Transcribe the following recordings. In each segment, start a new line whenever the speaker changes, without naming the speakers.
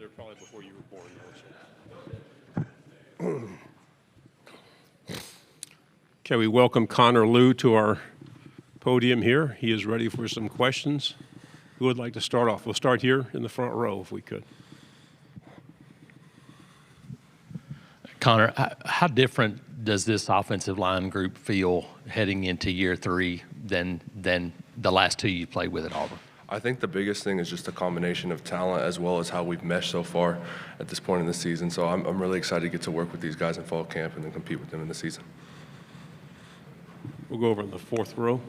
there probably before you were born. Okay, we welcome Connor Liu to our podium here. He is ready for some questions. Who would like to start off? We'll start here in the front row if we could.
Connor, how different does this offensive line group feel heading into year 3 than the last 2 you played with at Auburn?
I think the biggest thing is just a combination of talent as well as how we've meshed so far at this point in the season. So I'm really excited to get to work with these guys in fall camp and then compete with them in the season.
We'll go over in the fourth row.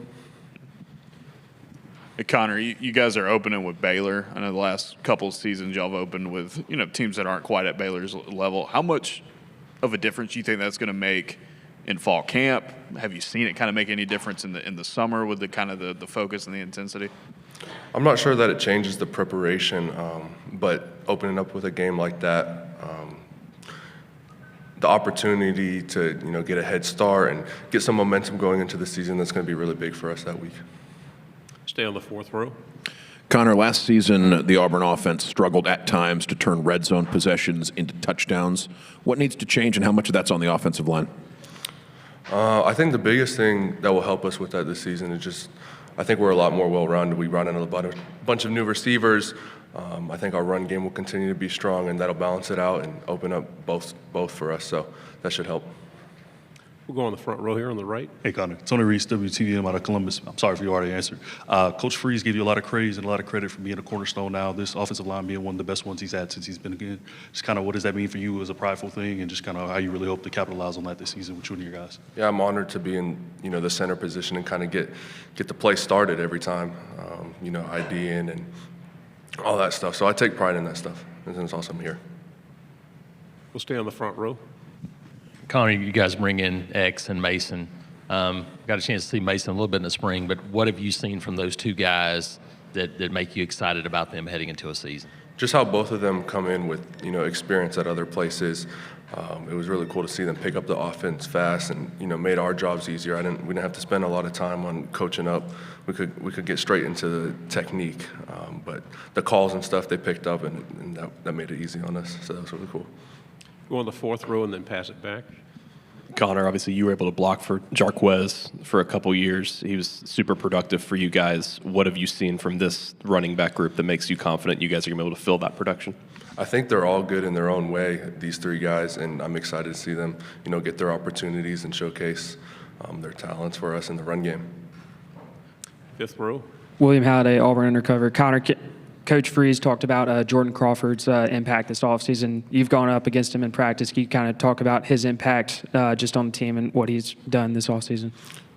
Hey, Connor, you guys are opening with Baylor. I know the last couple of seasons y'all have opened with teams that aren't quite at Baylor's level. How much of a difference do you think that's going to make in fall camp? Have you seen it kind of make any difference in the summer with the kind of the focus and the intensity?
I'm not sure that it changes the preparation, but opening up with a game like that, the opportunity to get a head start and get some momentum going into the season, that's going to be really big for us that week.
Stay on the fourth row.
Connor, last season, the Auburn offense struggled at times to turn red zone possessions into touchdowns. What needs to change, and how much of that's on the offensive line?
I think the biggest thing that will help us with that this season is just, I think we're a lot more well-rounded. We brought in a bunch of new receivers. I think our run game will continue to be strong, and that'll balance it out and open up both for us. So that should help.
We'll go on the front row here on the right.
Hey, Connor. Tony Reese, WTVM out of Columbus. I'm sorry if you already answered. Coach Freeze gave you a lot of praise and a lot of credit for being a cornerstone now. This offensive line being one of the best ones he's had since he's been again. Just kind of what does that mean for you as a prideful thing, and just kind of how you really hope to capitalize on that this season with you and your guys?
Yeah, I'm honored to be in the center position and kind of get the play started every time. IDing and all that stuff. So I take pride in that stuff, and it's awesome here.
We'll stay on the front row.
Connor, you guys bring in X and Mason. Got a chance to see Mason a little bit in the spring, but what have you seen from those two guys that make you excited about them heading into a season?
Just how both of them come in with experience at other places. It was really cool to see them pick up the offense fast and made our jobs easier. We didn't have to spend a lot of time on coaching up. We could get straight into the technique, but the calls and stuff they picked up and that made it easy on us. So that was really cool.
Go on the fourth row and then pass it back.
Connor, obviously you were able to block for Jarquez for a couple years. He was super productive for you guys. What have you seen from this running back group that makes you confident you guys are going to be able to fill that production?
I think they're all good in their own way, these three guys, and I'm excited to see them, get their opportunities and showcase their talents for us in the run game.
Fifth row.
William Halliday, Auburn Undercover. Connor, Coach Freeze talked about Jordan Crawford's impact this offseason. You've gone up against him in practice. Can you kind of talk about his impact just on the team and what he's done this offseason?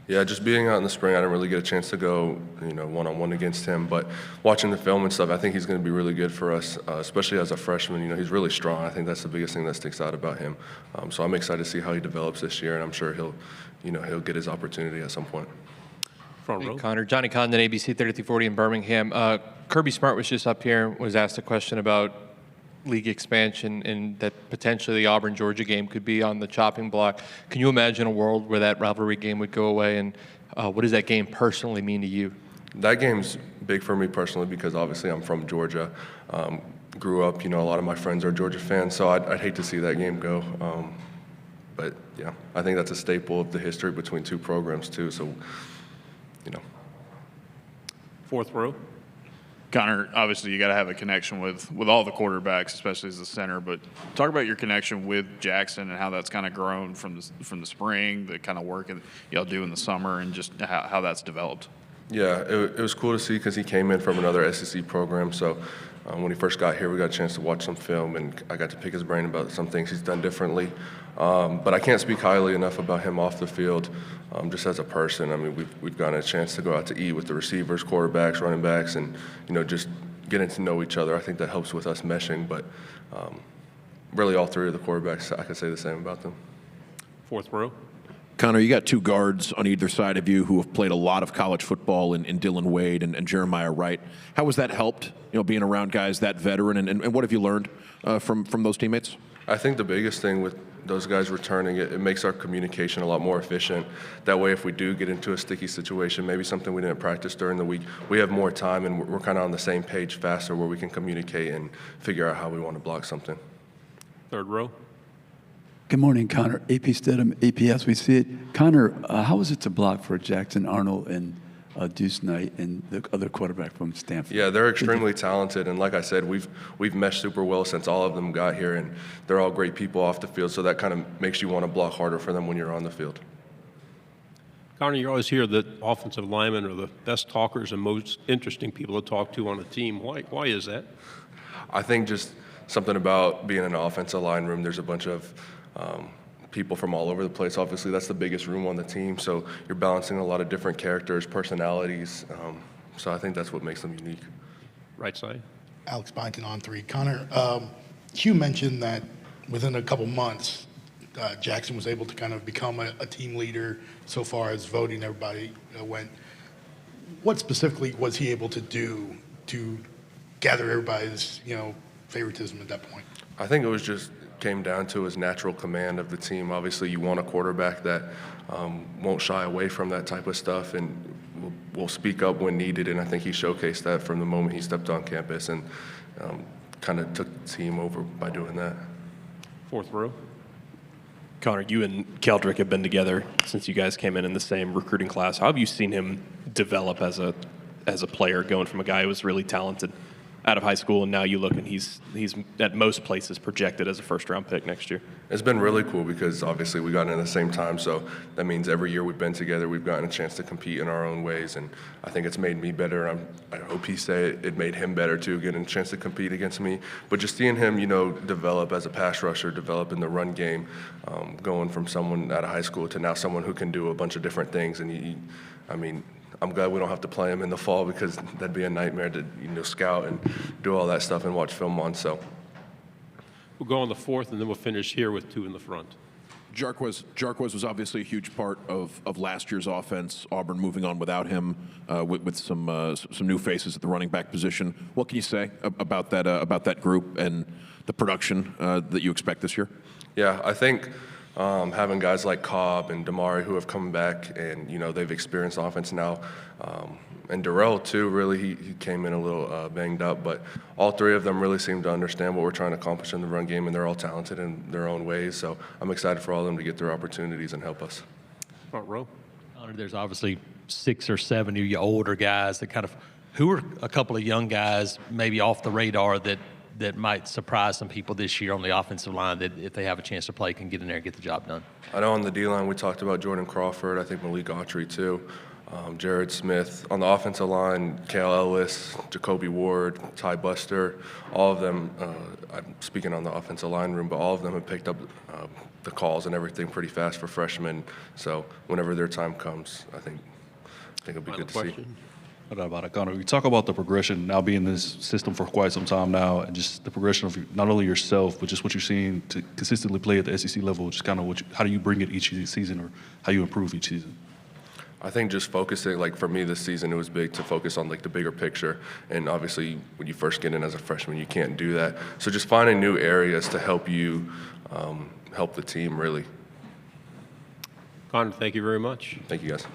Yeah, just being out in the spring, I didn't really get a chance to go, one-on-one against him. But watching the film and stuff, I think he's going to be really good for us, especially as a freshman. He's really strong. I think that's the biggest thing that sticks out about him. So I'm excited to see how he develops this year, and I'm sure he'll get his opportunity at some point.
Front row.
Hey, Connor, Johnny Condon, ABC 3340 in Birmingham. Kirby Smart was just up here, was asked a question about league expansion and that potentially the Auburn-Georgia game could be on the chopping block. Can you imagine a world where that rivalry game would go away, and what does that game personally mean to you?
That game's big for me personally because obviously I'm from Georgia. Grew up, a lot of my friends are Georgia fans, so I'd hate to see that game go. But yeah, I think that's a staple of the history between two programs too, so,
Fourth row.
Connor, obviously you got to have a connection with all the quarterbacks, especially as a center. But talk about your connection with Jackson and how that's kind of grown from the spring, the kind of work that y'all do in the summer, and just how that's developed.
Yeah, it was cool to see because he came in from another SEC program. So when he first got here, we got a chance to watch some film, and I got to pick his brain about some things he's done differently. But I can't speak highly enough about him off the field, just as a person. I mean, we've gotten a chance to go out to eat with the receivers, quarterbacks, running backs, and just getting to know each other. I think that helps with us meshing. But really, all three of the quarterbacks, I could say the same about them.
Fourth row.
Connor, you got two guards on either side of you who have played a lot of college football in Dylan Wade and Jeremiah Wright. How has that helped, being around guys that veteran, and what have you learned from those teammates?
I think the biggest thing with those guys returning, it makes our communication a lot more efficient. That way, if we do get into a sticky situation, maybe something we didn't practice during the week, we have more time and we're kind of on the same page faster where we can communicate and figure out how we want to block something.
Third row.
Good morning, Connor. AP Stedham, APS, we see it. Connor, how was it to block for Jackson Arnold and Deuce Knight and the other quarterback from Stanford?
Yeah, they're extremely talented, and like I said, we've meshed super well since all of them got here, and they're all great people off the field, so that kind of makes you want to block harder for them when you're on the field.
Connor, you always hear that offensive linemen are the best talkers and most interesting people to talk to on a team. Why is that?
I think just something about being in an offensive line room, there's a bunch of people from all over the place. Obviously, that's the biggest room on the team, so you're balancing a lot of different characters, personalities, so I think that's what makes them unique.
Right side.
Alex Byington on 3. Connor, Hugh mentioned that within a couple months, Jackson was able to kind of become a team leader so far as voting everybody went. What specifically was he able to do to gather everybody's, favoritism at that point?
I think it was just came down to his natural command of the team. Obviously, you want a quarterback that won't shy away from that type of stuff and will speak up when needed, and I think he showcased that from the moment he stepped on campus and kind of took the team over by doing that.
Fourth row.
Connor, you and Keldrick have been together since you guys came in the same recruiting class. How have you seen him develop as a player, going from a guy who was really talented out of high school, and now you look and he's at most places projected as a first-round pick next year?
It's been really cool because obviously we got in at the same time, so that means every year we've been together, we've gotten a chance to compete in our own ways, and I think it's made me better. I hope he say it made him better too, getting a chance to compete against me. But just seeing him, develop as a pass rusher, develop in the run game, going from someone out of high school to now someone who can do a bunch of different things, and I'm glad we don't have to play him in the fall because that'd be a nightmare to scout and do all that stuff and watch film on. So
We'll go on the fourth, and then we'll finish here with 2 in the front.
Jarquez was obviously a huge part of last year's offense. Auburn moving on without him, with some new faces at the running back position. What can you say about that group and the production that you expect this year?
Yeah, I think having guys like Cobb and Damari who have come back and they've experienced offense now, and Darrell too. Really, he came in a little banged up, but all 3 of them really seem to understand what we're trying to accomplish in the run game, and they're all talented in their own ways. So I'm excited for all of them to get their opportunities and help us.
Front row.
There's obviously 6 or 7 of you older guys that who are a couple of young guys maybe off the radar that might surprise some people this year on the offensive line that if they have a chance to play can get in there and get the job done?
I know on the D-line we talked about Jordan Crawford, I think Malik Autry too, Jared Smith. On the offensive line, Cale Ellis, Jacoby Ward, Ty Buster, all of them, I'm speaking on the offensive line room, but all of them have picked up the calls and everything pretty fast for freshmen. So whenever their time comes, I think it'll be good to see.
No doubt about it, Connor. We talk about the progression, now being in this system for quite some time now, and just the progression of not only yourself, but just what you're seeing to consistently play at the SEC level, just kind of how do you bring it each season, or how you improve each season?
I think just focusing, for me this season, it was big to focus on the bigger picture. And obviously, when you first get in as a freshman, you can't do that. So just finding new areas to help you help the team, really.
Connor, thank you very much.
Thank you, guys.